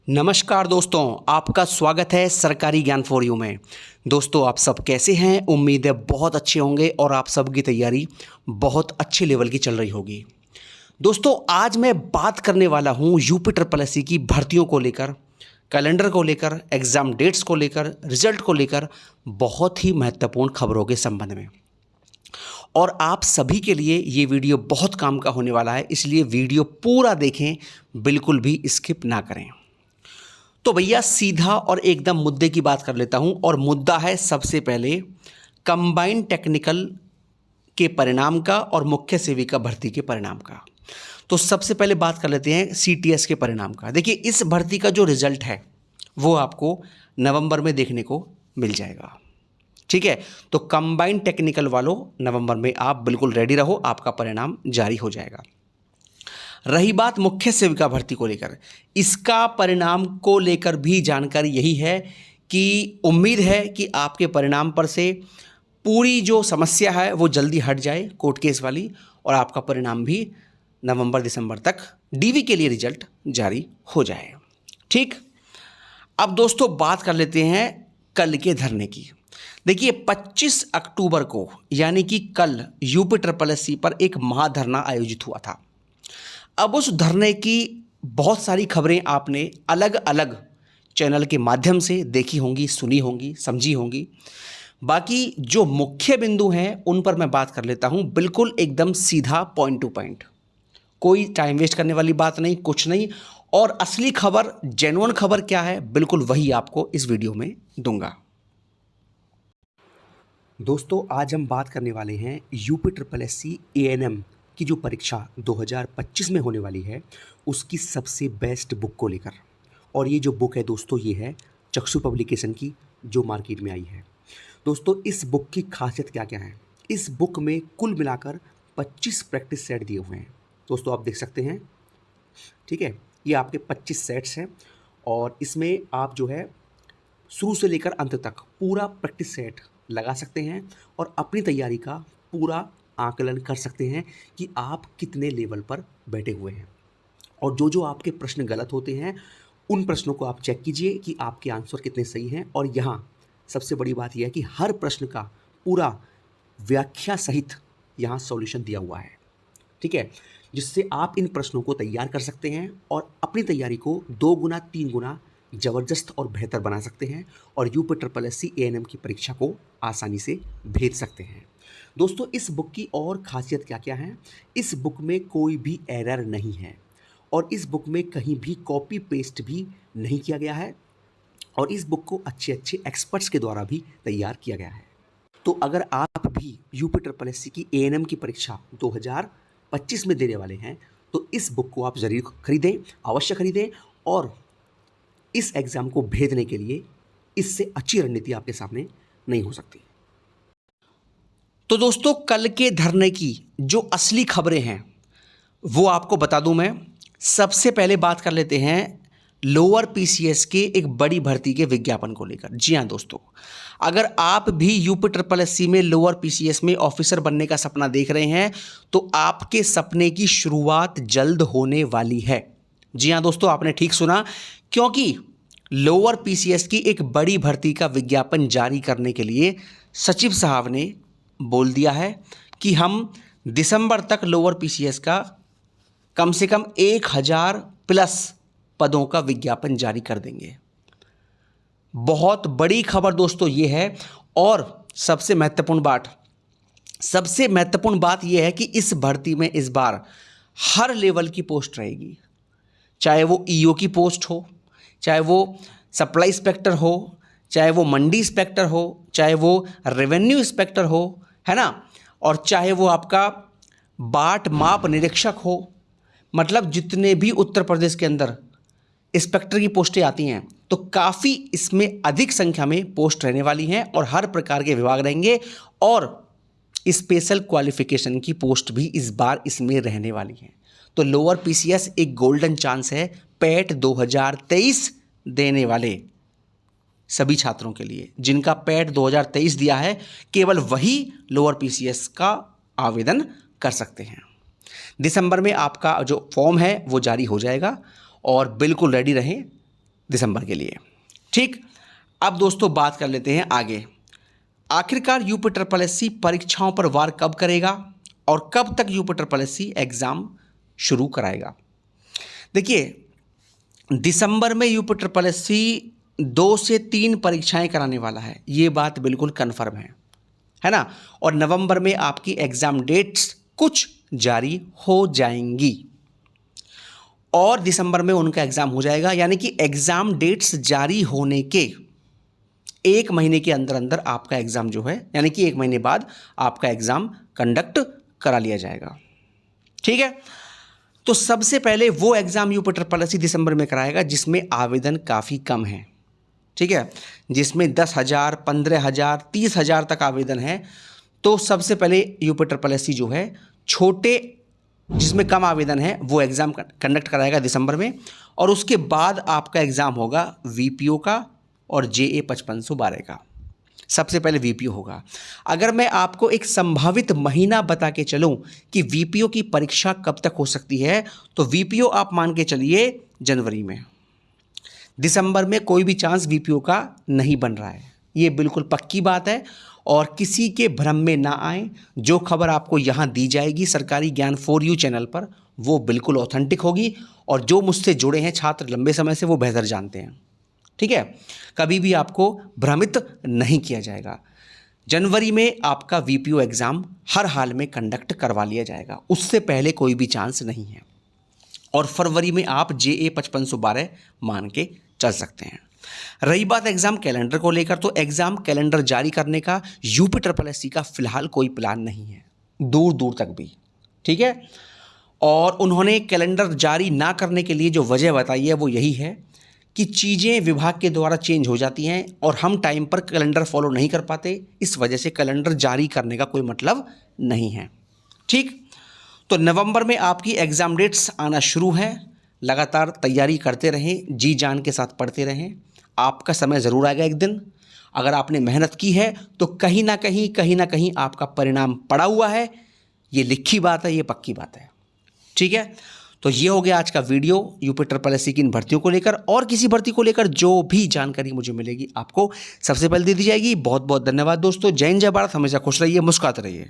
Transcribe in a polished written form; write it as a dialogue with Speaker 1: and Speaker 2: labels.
Speaker 1: नमस्कार दोस्तों, आपका स्वागत है सरकारी ज्ञान फॉर यू में। दोस्तों, आप सब कैसे हैं? उम्मीद है बहुत अच्छे होंगे और आप सबकी तैयारी बहुत अच्छे लेवल की चल रही होगी। दोस्तों, आज मैं बात करने वाला हूं यूपी ट्रिपल एससी की भर्तियों को लेकर, कैलेंडर को लेकर, एग्ज़ाम डेट्स को लेकर, रिजल्ट को लेकर बहुत ही महत्वपूर्ण खबरों के संबंध में। और आप सभी के लिए ये वीडियो बहुत काम का होने वाला है, इसलिए वीडियो पूरा देखें, बिल्कुल भी स्किप ना करें। तो भैया सीधा और एकदम मुद्दे की बात कर लेता हूं, और मुद्दा है सबसे पहले कंबाइंड टेक्निकल के परिणाम का और मुख्य सेविका भर्ती के परिणाम का। तो सबसे पहले बात कर लेते हैं सीटीएस के परिणाम का। देखिए, इस भर्ती का जो रिजल्ट है वो आपको नवंबर में देखने को मिल जाएगा। ठीक है, तो कंबाइंड टेक्निकल वालों, नवंबर में आप बिल्कुल रेडी रहो, आपका परिणाम जारी हो जाएगा। रही बात मुख्य सेविका भर्ती को लेकर, इसका परिणाम को लेकर भी जानकारी यही है कि उम्मीद है कि आपके परिणाम पर से पूरी जो समस्या है वो जल्दी हट जाए, कोर्ट केस वाली, और आपका परिणाम भी नवंबर दिसंबर तक डीवी के लिए रिजल्ट जारी हो जाए। ठीक, अब दोस्तों बात कर लेते हैं कल के धरने की। देखिए, 25 अक्टूबर को यानी कि कल यूपी ट्रिपल एससी पर एक महाधरना आयोजित हुआ था। अब उस धरने की बहुत सारी खबरें आपने अलग अलग चैनल के माध्यम से देखी होंगी, सुनी होंगी, समझी होंगी। बाकी जो मुख्य बिंदु हैं उन पर मैं बात कर लेता हूं, बिल्कुल एकदम सीधा, पॉइंट टू पॉइंट, कोई टाइम वेस्ट करने वाली बात नहीं, कुछ नहीं। और असली खबर, जेन्युइन खबर क्या है, बिल्कुल वही आपको इस वीडियो में दूंगा। दोस्तों, आज हम बात करने वाले हैं यूपी ट्रिपल एससी एएनएम की जो परीक्षा 2025 में होने वाली है उसकी सबसे बेस्ट बुक को लेकर। और ये जो बुक है दोस्तों, ये है चक्षु पब्लिकेशन की, जो मार्केट में आई है। दोस्तों, इस बुक की खासियत क्या क्या है? इस बुक में कुल मिलाकर 25 प्रैक्टिस सेट दिए हुए हैं। दोस्तों, आप देख सकते हैं, ठीक है, ये आपके 25 सेट्स हैं और इसमें आप जो है शुरू से लेकर अंत तक पूरा प्रैक्टिस सेट लगा सकते हैं और अपनी तैयारी का पूरा आकलन कर सकते हैं कि आप कितने लेवल पर बैठे हुए हैं। और जो आपके प्रश्न गलत होते हैं उन प्रश्नों को आप चेक कीजिए कि आपके आंसर कितने सही हैं। और यहाँ सबसे बड़ी बात यह है कि हर प्रश्न का पूरा व्याख्या सहित यहाँ सॉल्यूशन दिया हुआ है। ठीक है, जिससे आप इन प्रश्नों को तैयार कर सकते हैं और अपनी तैयारी को 2 गुना 3 गुना ज़बरदस्त और बेहतर बना सकते हैं और यूपी ट्रिपल एससी एएनएम की परीक्षा को आसानी से भेज सकते हैं। दोस्तों, इस बुक की और खासियत क्या क्या है? इस बुक में कोई भी एरर नहीं है और इस बुक में कहीं भी कॉपी पेस्ट भी नहीं किया गया है और इस बुक को अच्छे अच्छे एक्सपर्ट्स के द्वारा भी तैयार किया गया है। तो अगर आप भी यूपी ट्रिपल एससी की एएनएम की परीक्षा 2025 में देने वाले हैं तो इस बुक को आप ज़रूर खरीदें, अवश्य खरीदें। और इस एग्ज़ाम को भेजने के लिए इससे अच्छी रणनीति आपके सामने नहीं हो सकती। तो दोस्तों, कल के धरने की जो असली खबरें हैं वो आपको बता दूं मैं। सबसे पहले बात कर लेते हैं लोअर पीसीएस के एक बड़ी भर्ती के विज्ञापन को लेकर। जी हाँ दोस्तों, अगर आप भी यूपी ट्रिपल एससी में लोअर पीसीएस में ऑफिसर बनने का सपना देख रहे हैं तो आपके सपने की शुरुआत जल्द होने वाली है। जी हाँ दोस्तों, आपने ठीक सुना, क्योंकि लोअर पीसीएस की एक बड़ी भर्ती का विज्ञापन जारी करने के लिए सचिव साहब ने बोल दिया है कि हम दिसंबर तक लोअर पीसीएस का कम से कम 1000 प्लस पदों का विज्ञापन जारी कर देंगे। बहुत बड़ी खबर दोस्तों ये है। और सबसे महत्वपूर्ण बात यह है कि इस भर्ती में इस बार हर लेवल की पोस्ट रहेगी, चाहे वो ईओ की पोस्ट हो, चाहे वो सप्लाई इंस्पेक्टर हो, चाहे वो मंडी इंस्पेक्टर हो, चाहे वो रेवेन्यू इंस्पेक्टर हो, है ना, और चाहे वो आपका बाट माप निरीक्षक हो। मतलब जितने भी उत्तर प्रदेश के अंदर इंस्पेक्टर की पोस्टें आती हैं तो काफ़ी इसमें अधिक संख्या में पोस्ट रहने वाली हैं और हर प्रकार के विभाग रहेंगे और स्पेशल क्वालिफिकेशन की पोस्ट भी इस बार इसमें रहने वाली हैं। तो लोअर पीसीएस एक गोल्डन चांस है पैट 2023 देने वाले सभी छात्रों के लिए। जिनका पैट 2023 दिया है केवल वही लोअर पीसीएस का आवेदन कर सकते हैं। दिसंबर में आपका जो फॉर्म है वो जारी हो जाएगा और बिल्कुल रेडी रहें दिसंबर के लिए। ठीक, अब दोस्तों बात कर लेते हैं आगे। आखिरकार यूपीएससी परीक्षाओं पर वार कब करेगा और कब तक यूपीएससी एग्ज़ाम शुरू कराएगा। देखिए, दिसंबर में यूपीएससी 2 से 3 परीक्षाएं कराने वाला है, ये बात बिल्कुल कन्फर्म है ना। और नवंबर में आपकी एग्ज़ाम डेट्स कुछ जारी हो जाएंगी और दिसंबर में उनका एग्ज़ाम हो जाएगा। यानी कि एग्ज़ाम डेट्स जारी होने के 1 महीने के अंदर अंदर आपका एग्ज़ाम जो है, यानी कि 1 महीने बाद आपका एग्ज़ाम कंडक्ट करा लिया जाएगा। ठीक है, तो सबसे पहले वो एग्ज़ाम यूपीएससी दिसंबर में कराएगा जिसमें आवेदन काफ़ी कम है। ठीक है, जिसमें 10,000, 15,000, 30,000 तक आवेदन है। तो सबसे पहले यूपीएससी जो है छोटे, जिसमें कम आवेदन है, वो एग्ज़ाम कंडक्ट कराएगा दिसंबर में। और उसके बाद आपका एग्ज़ाम होगा वीपीओ का और JA 5512 का। सबसे पहले वीपीओ होगा। अगर मैं आपको एक संभावित महीना बता के चलूं कि वीपीओ की परीक्षा कब तक हो सकती है, तो वीपीओ आप मान के चलिए जनवरी में। दिसंबर में कोई भी चांस वीपीओ का नहीं बन रहा है, ये बिल्कुल पक्की बात है। और किसी के भ्रम में ना आए, जो खबर आपको यहाँ दी जाएगी सरकारी ज्ञान फॉर यू चैनल पर, वो बिल्कुल ऑथेंटिक होगी। और जो मुझसे जुड़े हैं छात्र लंबे समय से, वो बेहतर जानते हैं। ठीक है, कभी भी आपको भ्रमित नहीं किया जाएगा। जनवरी में आपका वीपीओ एग्ज़ाम हर हाल में कंडक्ट करवा लिया जाएगा, उससे पहले कोई भी चांस नहीं है। और फरवरी में आप JA 5512 मान के चल सकते हैं। रही बात एग्ज़ाम कैलेंडर को लेकर, तो एग्ज़ाम कैलेंडर जारी करने का यूपीएससी का फ़िलहाल कोई प्लान नहीं है, दूर दूर तक भी। ठीक है, और उन्होंने कैलेंडर जारी ना करने के लिए जो वजह बताई है वो यही है कि चीज़ें विभाग के द्वारा चेंज हो जाती हैं और हम टाइम पर कैलेंडर फॉलो नहीं कर पाते, इस वजह से कैलेंडर जारी करने का कोई मतलब नहीं है। ठीक, तो नवंबर में आपकी एग्ज़ाम डेट्स आना शुरू हैं। लगातार तैयारी करते रहें, जी जान के साथ पढ़ते रहें, आपका समय ज़रूर आएगा एक दिन। अगर आपने मेहनत की है तो कहीं ना कहीं आपका परिणाम पड़ा हुआ है, ये लिखी बात है, ये पक्की बात है। ठीक है, तो ये हो गया आज का वीडियो यूपीएससी की इन भर्तियों को लेकर। और किसी भर्ती को लेकर जो भी जानकारी मुझे मिलेगी आपको सबसे पहले दे दी जाएगी। बहुत बहुत धन्यवाद दोस्तों। जय हिंद, जय भारत, हमेशा खुश रहिए, मुस्कुराते रहिए।